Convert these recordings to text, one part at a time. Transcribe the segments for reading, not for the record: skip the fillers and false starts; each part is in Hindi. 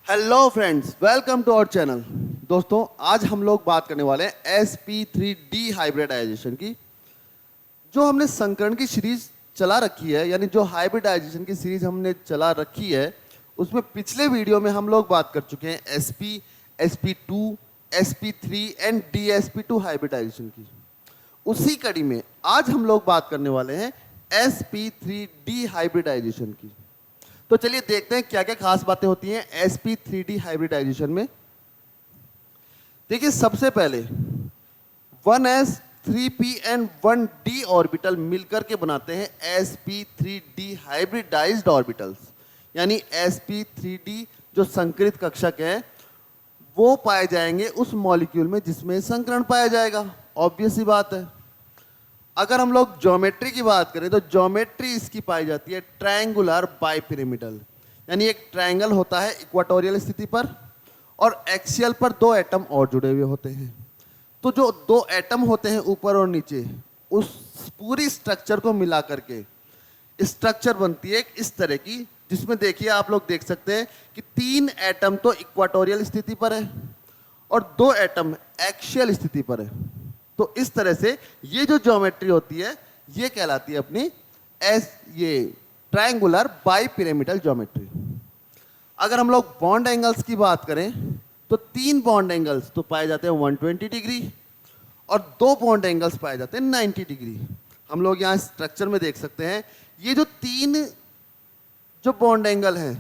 Hello friends, welcome to our channel. दोस्तों, आज हम लोग बात करने वाले हैं sp3d हाइब्रिडाइजेशन की। जो हमने संकरण की सीरीज चला रखी है, यानी जो हाइब्रिडाइजेशन की सीरीज हमने चला रखी है, उसमें पिछले वीडियो में हम लोग बात कर चुके हैं sp, sp2, sp3 and dsp2 hybridisation की। उसी कड़ी में आज हम लोग बात करने वाले हैं sp3d हाइब्रिडाइजेशन की। तो चलिए देखते हैं क्या क्या खास बातें होती हैं sp3d हाइब्रिडाइजेशन में। देखिए, सबसे पहले 1s 3p and 1d orbital मिलकर के बनाते हैं sp3d हाइब्रिडाइज्ड ऑर्बिटल्स। यानी sp3d जो संकरित कक्षक है वो पाए जाएंगे उस मॉलिक्यूल में जिसमें संकरण पाया जाएगा। ऑब्वियस सी बात है। अगर हम लोग ज्योमेट्री की बात करें तो ज्योमेट्री इसकी पाई जाती है ट्रायंगुलर बाइपिरामिडल। यानी एक ट्रायंगल होता है इक्वाटोरियल स्थिति पर और एक्सियल पर दो एटम और जुड़े हुए होते हैं। तो जो दो एटम होते हैं ऊपर और नीचे, उस पूरी स्ट्रक्चर को मिला करके स्ट्रक्चर बनती है इस तरह की, जिसमें देखिए आप लोग देख सकते हैं कि 3 एटम तो इक्वाटोरियल स्थिति पर है और 2 एटम एक्सियल स्थिति पर है। तो इस तरह से ये जो ज्योमेट्री होती है ये कहलाती है अपनी ये ट्रायंगुलर बाइपिरामिडल ज्योमेट्री। अगर हम लोग बॉन्ड एंगल्स की बात करें तो 3 बॉन्ड एंगल्स तो पाए जाते हैं 120 डिग्री और 2 बॉन्ड एंगल्स पाए जाते हैं 90 डिग्री। हम लोग यहाँ स्ट्रक्चर में देख सकते हैं ये जो 3 जो बॉन्ड एंगल हैं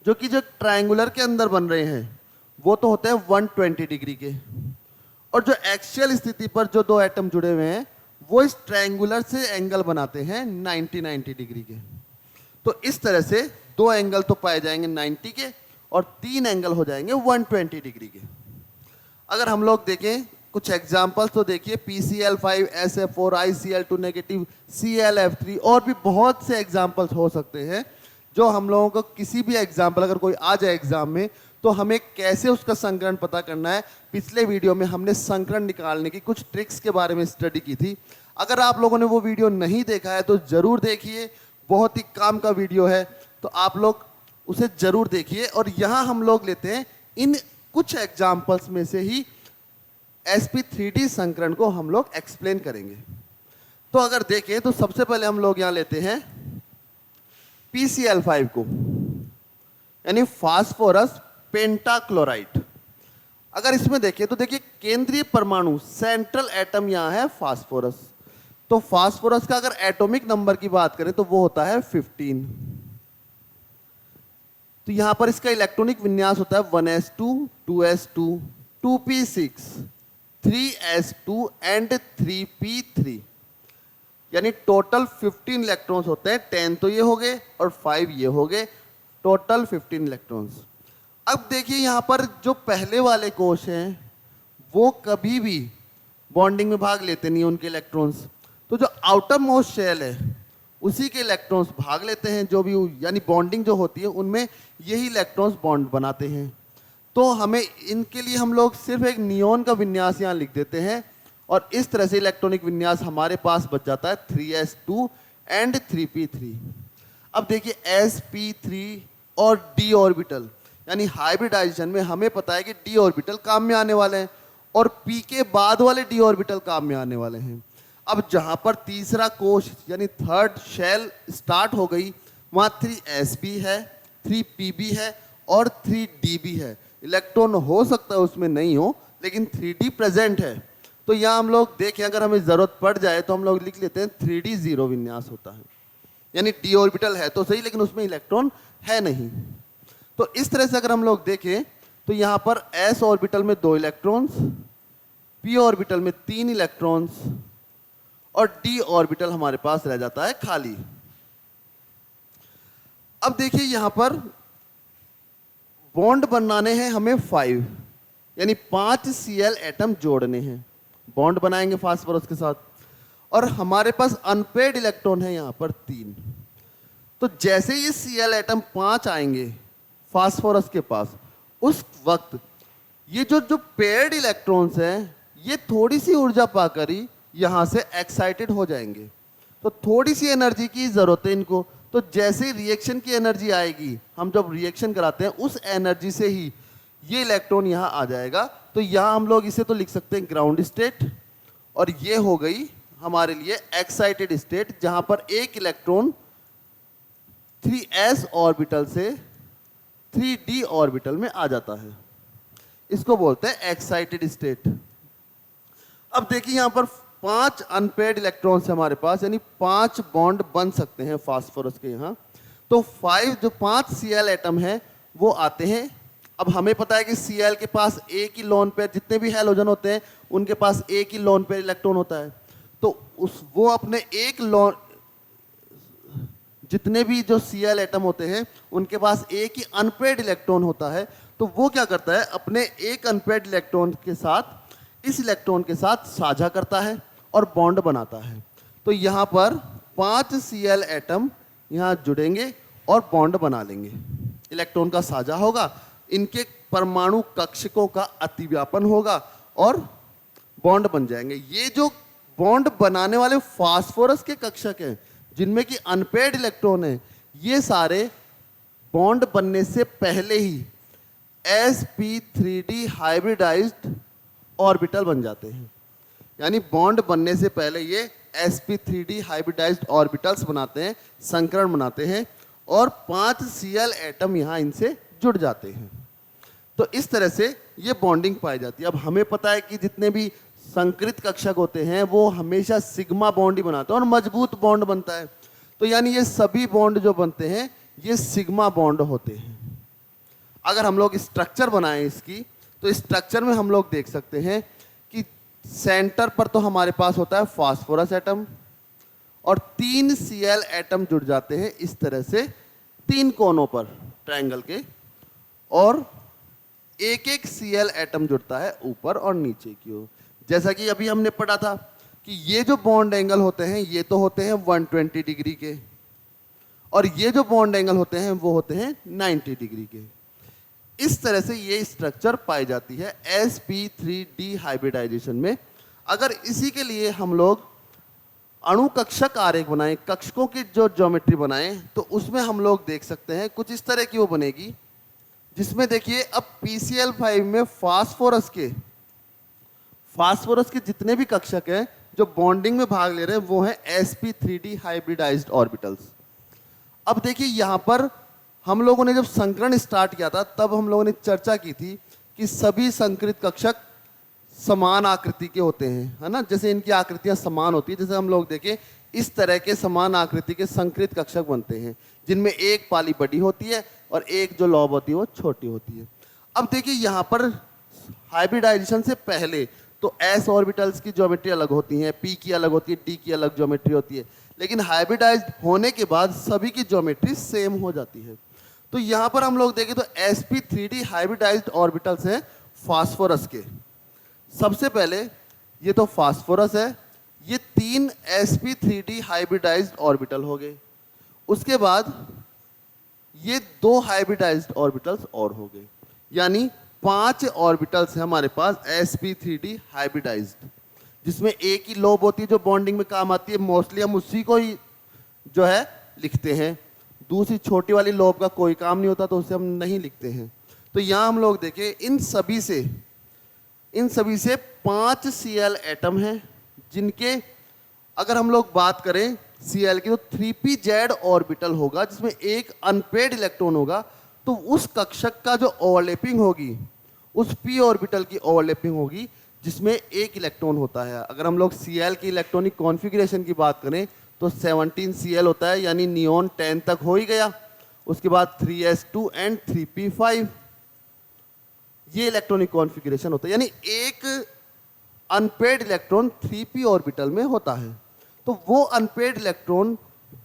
जो कि जो ट्रायंगुलर के अंदर बन रहे हैं वो तो होते हैं 120 डिग्री के, और जो एक्सियल स्थिति पर जो 2 एटम जुड़े हुए हैं वो इस ट्रायंगुलर से एंगल बनाते हैं 90 डिग्री के। तो इस तरह से 2 एंगल तो पाए जाएंगे 90 के और 3 एंगल हो जाएंगे 120 डिग्री के। अगर हम लोग देखें कुछ एग्जांपल्स तो देखिए PCl5, SF4, ICl2 negative, ClF3 और भी बहुत से एग्जांपल्स हो सकते हैं जो हम लोगों को किसी भी एग्जाम्पल अगर कोई आ जाए एग्जाम में तो हमें कैसे उसका संकरण पता करना है। पिछले वीडियो में हमने संकरण निकालने की कुछ ट्रिक्स के बारे में स्टडी की थी। अगर आप लोगों ने वो वीडियो नहीं देखा है तो ज़रूर देखिए, बहुत ही काम का वीडियो है, तो आप लोग उसे ज़रूर देखिए। और यहाँ हम लोग लेते हैं इन कुछ एग्जाम्पल्स में से ही sp3d संकरण को हम लोग एक्सप्लेन करेंगे। तो अगर देखें तो सबसे पहले हम लोग यहाँ लेते हैं PCl5 को, यानी फास्फोरस पेंटाक्लोराइड। अगर इसमें देखें तो देखिए केंद्रीय परमाणु सेंट्रल एटम यहाँ है फास्फोरस। तो फास्फोरस का अगर एटॉमिक नंबर की बात करें तो वो होता है 15। तो यहां पर इसका इलेक्ट्रॉनिक विन्यास होता है 1s2, 2s2, 2p6, 3s2 and 3p3। यानी टोटल 15 इलेक्ट्रॉन्स होते हैं। 10 तो ये हो गए और 5 ये हो गए, टोटल 15 इलेक्ट्रॉन्स। अब देखिए यहाँ पर जो पहले वाले कोश हैं वो कभी भी बॉन्डिंग में भाग लेते नहीं हैं उनके इलेक्ट्रॉन्स। तो जो आउटर मोस्ट शेल है उसी के इलेक्ट्रॉन्स भाग लेते हैं, जो भी यानी बॉन्डिंग जो होती है उनमें यही इलेक्ट्रॉन्स बॉन्ड बनाते हैं। तो हमें इनके लिए हम लोग सिर्फ एक नियॉन का विन्यास यहाँ लिख देते हैं और इस तरह से इलेक्ट्रॉनिक विन्यास हमारे पास बच जाता है 3s2 एंड 3p3। अब देखिए sp3 और d ऑर्बिटल, यानी हाइब्रिडाइजेशन में हमें पता है कि d ऑर्बिटल काम में आने वाले हैं और p के बाद वाले d ऑर्बिटल काम में आने वाले हैं। अब जहां पर तीसरा कोश यानी थर्ड शेल स्टार्ट हो गई वहां 3sp है, 3pb है और 3db है। इलेक्ट्रॉन हो सकता है उसमें नहीं हो लेकिन 3d प्रेजेंट है। तो यहाँ हम लोग देखें अगर हमें ज़रूरत पड़ जाए तो हम लोग लिख लेते हैं 3d0 विन्यास होता है। यानी d ऑर्बिटल है तो सही लेकिन उसमें इलेक्ट्रॉन है नहीं। तो इस तरह से अगर हम लोग देखें तो यहाँ पर s ऑर्बिटल में 2 इलेक्ट्रॉन्स, p ऑर्बिटल में 3 इलेक्ट्रॉन्स और d ऑर्बिटल हमारे पास रह जाता है खाली। अब देखिए यहाँ पर बॉन्ड बनाने हैं हमें 5, यानी 5 Cl एटम जोड़ने हैं। बॉन्ड बनाएंगे फास्फोरस के साथ और हमारे पास अनपेड इलेक्ट्रॉन है यहाँ पर 3। तो जैसे ये Cl एटम 5 आएंगे फास्फोरस के पास, उस वक्त ये जो पेयर्ड इलेक्ट्रॉन्स हैं ये थोड़ी सी ऊर्जा पाकर ही यहाँ से एक्साइटेड हो जाएंगे। तो थोड़ी सी एनर्जी की ज़रूरत है इनको, तो जैसे रिएक्शन की एनर्जी आएगी, हम जब रिएक्शन कराते हैं उस एनर्जी से ही ये इलेक्ट्रॉन यहाँ आ जाएगा। तो यहाँ हम लोग इसे तो लिख सकते हैं ग्राउंड स्टेट, और ये हो गई हमारे लिए एक्साइटेड स्टेट, जहां पर एक इलेक्ट्रॉन 3s ऑर्बिटल से 3d ऑर्बिटल में आ जाता है। इसको बोलते हैं एक्साइटेड स्टेट। अब देखिए यहाँ पर 5 अनपेयर्ड इलेक्ट्रॉन्स है हमारे पास, यानी 5 बॉन्ड बन सकते हैं फास्फोरस के यहाँ। तो 5 Cl एटम है वो आते हैं। अब हमें पता है कि Cl के पास एक ही लोन पेयर, जितने भी हैलोजन होते हैं उनके पास एक ही लोन पेयर इलेक्ट्रॉन होता है। तो वो अपने एक लोन, जितने भी जो Cl एटम होते हैं उनके पास एक ही अनपेयर्ड इलेक्ट्रॉन होता है। तो वो क्या करता है, अपने एक अनपेयर्ड इलेक्ट्रॉन के साथ इस इलेक्ट्रॉन के साथ साझा करता है और बॉन्ड बनाता है। तो यहाँ पर 5 Cl एटम यहाँ जुड़ेंगे और बॉन्ड बना लेंगे, इलेक्ट्रॉन का साझा होगा, इनके परमाणु कक्षकों का अतिव्यापन होगा और बॉन्ड बन जाएंगे। ये जो बॉन्ड बनाने वाले फास्फोरस के कक्षक हैं जिनमें कि अनपेयर्ड इलेक्ट्रॉन है, ये सारे बॉन्ड बनने से पहले ही sp3d हाइब्रिडाइज्ड ऑर्बिटल बन जाते हैं। यानी बॉन्ड बनने से पहले ये sp3d हाइब्रिडाइज्ड ऑर्बिटल्स बनाते हैं, संकरण बनाते हैं, और 5 Cl एटम यहाँ इनसे जुड़ जाते हैं। तो इस तरह से ये बॉन्डिंग पाई जाती है। अब हमें पता है कि जितने भी संकृत कक्षक होते हैं वो हमेशा सिग्मा बॉन्ड ही बनाते हैं और मजबूत बॉन्ड बनता है। तो यानी ये सभी बॉन्ड जो बनते हैं ये सिग्मा बॉन्ड होते हैं। अगर हम लोग स्ट्रक्चर बनाएं इसकी, तो स्ट्रक्चर में हम लोग देख सकते हैं कि सेंटर पर तो हमारे पास होता है फास्फोरस एटम और 3 Cl एटम जुड़ जाते हैं इस तरह से 3 कोनों पर ट्रायंगल के, और एक एक Cl एटम जुड़ता है ऊपर और नीचे की ओर। जैसा कि अभी हमने पढ़ा था कि ये जो बॉन्ड एंगल होते हैं ये तो होते हैं 120 डिग्री के, और ये जो बॉन्ड एंगल होते हैं वो होते हैं 90 डिग्री के। इस तरह से ये स्ट्रक्चर पाई जाती है sp3d हाइब्रिडाइजेशन में। अगर इसी के लिए हम लोग अणु कक्षक आरेख बनाएं, कक्षकों की जो ज्योमेट्री बनाएं, तो उसमें हम लोग देख सकते हैं कुछ इस तरह की वो बनेगी, जिसमें देखिए अब PCl5 में फास्फोरस के जितने भी कक्षक हैं जो बॉन्डिंग में भाग ले रहे हैं वो हैं sp3d हाइब्रिडाइज्ड ऑर्बिटल्स। अब देखिए यहाँ पर हम लोगों ने जब संकरण स्टार्ट किया था तब हम लोगों ने चर्चा की थी कि सभी संकृत कक्षक समान आकृति के होते हैं, है ना। जैसे इनकी आकृतियां समान होती है, जैसे हम लोग देखें इस तरह के समान आकृति के संकृत कक्षक बनते हैं जिनमें एक पाली बड़ी होती है और एक जो लॉब होती है वो छोटी होती है। अब देखिए यहाँ पर हाइब्रिडाइजेशन से पहले तो s ऑर्बिटल्स की ज्योमेट्री अलग होती है, p की अलग होती है, d की अलग ज्योमेट्री होती है, लेकिन हाइब्रिडाइज्ड होने के बाद सभी की ज्योमेट्री सेम हो जाती है। तो यहाँ पर हम लोग देखें तो sp3d हाइब्रिडाइज्ड ऑर्बिटल्स हैं फास्फोरस के। सबसे पहले ये तो फास्फोरस है, ये 3 sp3d हाइब्रिडाइज्ड ऑर्बिटल हो गए। उसके बाद ये 2 हाइब्रिडाइज्ड ऑर्बिटल्स और हो गए, यानी 5 ऑर्बिटल्स हैं हमारे पास sp3d हाइब्रिडाइज्ड, जिसमें एक ही लोब होती है जो बॉन्डिंग में काम आती है। मोस्टली हम उसी को ही जो है लिखते हैं, दूसरी छोटी वाली लोब का कोई काम नहीं होता तो उसे हम नहीं लिखते हैं। तो यहाँ हम लोग देखें इन सभी से 5 Cl एटम हैं, जिनके अगर हम लोग बात करें Cl की तो 3pz ऑर्बिटल होगा जिसमें एक अनपेयर्ड इलेक्ट्रॉन होगा। तो उस कक्षक का जो ओवरलैपिंग होगी उस p ऑर्बिटल की ओवरलैपिंग होगी जिसमें एक इलेक्ट्रॉन होता है। अगर हम लोग Cl की इलेक्ट्रॉनिक कॉन्फ़िगरेशन की बात करें तो 17 Cl होता है, यानी नियॉन 10 तक हो ही गया। उसके बाद 3s2 एंड 3p5, ये इलेक्ट्रॉनिक कॉन्फ़िगरेशन होता है, यानी एक अनपेयर्ड इलेक्ट्रॉन 3p ऑर्बिटल में होता है। तो वो अनपेयर्ड इलेक्ट्रॉन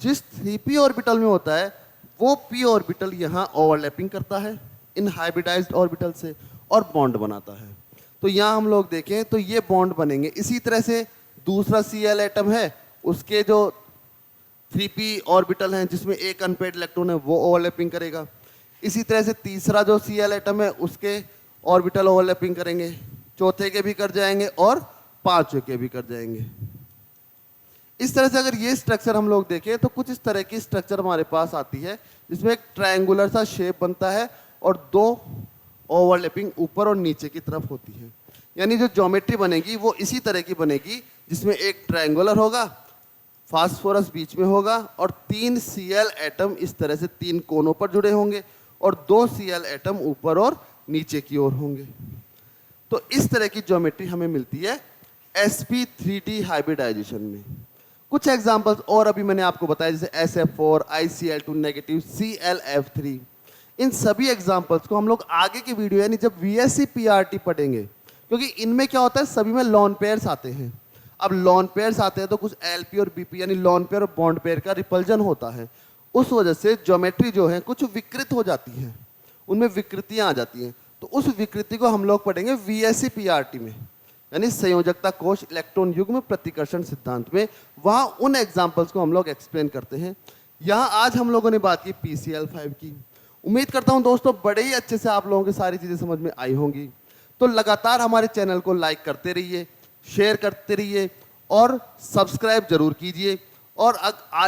जिस 3p ऑर्बिटल में होता है वो p ऑर्बिटल यहाँ ओवरलैपिंग करता है इन हाइब्रिडाइज्ड ऑर्बिटल से और बॉन्ड बनाता है। तो यहाँ हम लोग देखें तो ये बॉन्ड बनेंगे। इसी तरह से दूसरा Cl एटम है, उसके जो 3p ऑर्बिटल हैं जिसमें एक अनपेयर्ड इलेक्ट्रॉन है वो ओवरलैपिंग करेगा। इसी तरह से तीसरा जो Cl एटम है उसके ऑर्बिटल ओवरलैपिंग करेंगे, चौथे के भी कर जाएंगे और पांचवें के भी कर जाएंगे। इस तरह से अगर ये स्ट्रक्चर हम लोग देखें तो कुछ इस तरह की स्ट्रक्चर हमारे पास आती है, जिसमें एक ट्रायंगुलर सा शेप बनता है और दो ओवरलैपिंग ऊपर और नीचे की तरफ होती है। यानी जो ज्योमेट्री बनेगी वो इसी तरह की बनेगी, जिसमें एक ट्रायंगुलर होगा, फास्फोरस बीच में होगा और 3 Cl एटम इस तरह से 3 कोनों पर जुड़े होंगे और 2 Cl एटम ऊपर और नीचे की ओर होंगे। तो इस तरह की ज्योमेट्री हमें मिलती है sp3d हाइब्रिडाइजेशन में। कुछ एग्जांपल्स और अभी मैंने आपको बताया, जैसे SF4, ICl2 नेगेटिव, ClF3। इन सभी एग्जांपल्स को हम लोग आगे की वीडियो यानी जब VSC PRT पढ़ेंगे, क्योंकि इनमें क्या होता है सभी में लॉन पेयर्स आते हैं। अब लॉन पेयर्स आते हैं तो कुछ LP और BP यानी लॉन पेयर और बॉन्ड पेयर का रिपल्जन होता है, उस वजह से ज्योमेट्री जो है कुछ विकृत हो जाती है, उनमें विकृतियां आ जाती हैं। तो उस विकृति को हम लोग पढ़ेंगे VSC PRT में, यानी संयोजकता कोश इलेक्ट्रॉन युग्म प्रतिकर्षण सिद्धांत में। वहाँ उन एग्जाम्पल्स को हम लोग एक्सप्लेन करते हैं। यहाँ आज हम लोगों ने बात की PCl5 की। उम्मीद करता हूँ दोस्तों बड़े ही अच्छे से आप लोगों की सारी चीज़ें समझ में आई होंगी। तो लगातार हमारे चैनल को लाइक करते रहिए, शेयर करते रहिए और सब्सक्राइब जरूर कीजिए। और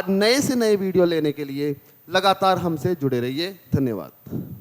नए से नए वीडियो लेने के लिए लगातार हमसे जुड़े रहिए। धन्यवाद।